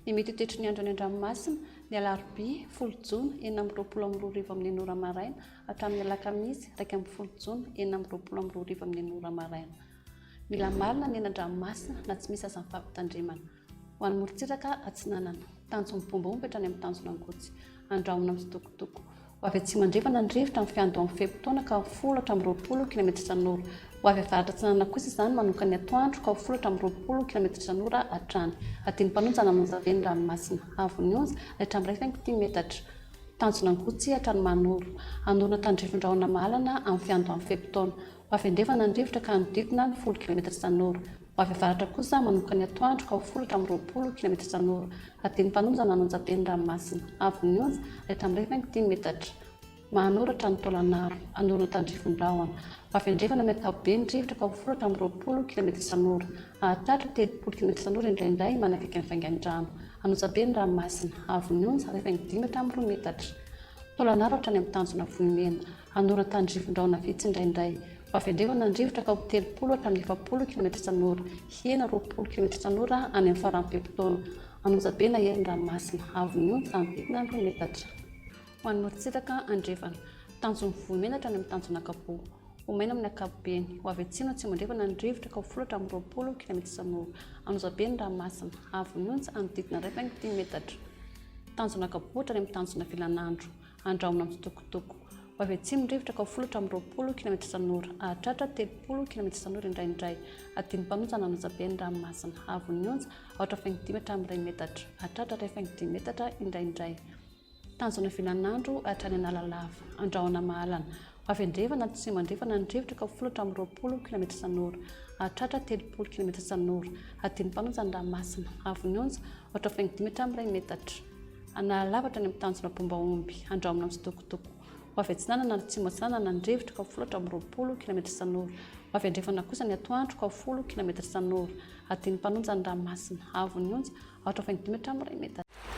Ny mety toetry ny andro any an-dranomasina ny alarobia 10 Jona 4:22 amin'ny ora maraina hatramin'ny alakamisy 1:10 Jona 4:22 amin'ny ora maraina. Mila marina ny eny an-dranomasina na tsy misy azan'ny fampitandremana. Ho an'ny morontsiraka atsinanana tanjony bombomba hatrany amin'ny tanjona angotsy andrahona amin'ny sitokotoko. Ho avy atsimo andrefana ny rivotra amin'ny fiandro amin'ny fepitaona ka 10 km/h. Ho avy avaratra atsinanana kosa izany manomboka ny atoandro ka 10 km/h hatrany. Atiany mpanonja namonjaveny ranomasina avy onza hatramin'ny 2.5 metatra. Tanjona angotsy hatrany manoro anorona tandrifondrahona mahalana amin'ny fiandro amin'ny fepitaona. Ho avy andrefana ny rivotra ka nodidina ny 10 km/h. Ho avy avaratra kosa manomboka ny atoandro ka 10 km/h. Atiany mpanonja nanonjaveny ranomasina avy onza hatramin'ny 2.5 metatra. Mahanoratra ny taolanaro anorona tandrifondrahona. Ho avy andrefana ny ankapobeny rivotra ka 10 km/h. Ahatratra 30 km/h indraindray manakaiky ny vaingan-drano. Anonjaveny ranomasina avy onza 5 metatra. Taolanaro hatrany amin'ny tanjona vohimena anorona tandrifondrahona vitsy indraindray. Ho avy andrefana ny rivotra ka 30 hatramin'ny 70 km/h. Hena 20 km/h any amin'ny faran'ny pepitaona. Anonjavena herin'ny ranomasina avy onza 2 metatra. Ho an'ny morontsiraka andrefana tanjony vohimena hatrany amin'ny tanjona ankapoa. Ho maina amin'ny ankapobeny. Ho avy atsimo atsimo andrefana ny rivotra ka 10 km/h. Anonjaveny ranomasina avy onza anodidina 2 metatra. Tanjona ankapoa hatrany amin'ny tanjona filanandro andrahona amin'ny sitokotoko. Ho avy atsimo ny rivotra ka 10 km/h. Ahatratra 30 km/h indraindray. Atiany mpanonja nanonjaveny ranomasina avy onza 2.5 metatra. Ahatratra 2.5 metatra indraindray. Tanjona filanandro hatrany analalava andrahona mahalana. Ho avy andrefana atsimo andrefana ny rivotra ka 10 km/h. Ahatratra 30 km/h. Atiany mpanonja ny ranomasina avy onza 2.5 metatra. Analalava hatrany amin'ny tanjona bombaomby andrahona amin'ny sitokotoko. Ho avy atsinanana ny atsimo atsinanana ny rivotra ka 10 km/h. Ho avy andrefana kosa ny atoandro ka 10 km/h. Atiany mpanonja ny ranomasina avy onza 2.5 metatra.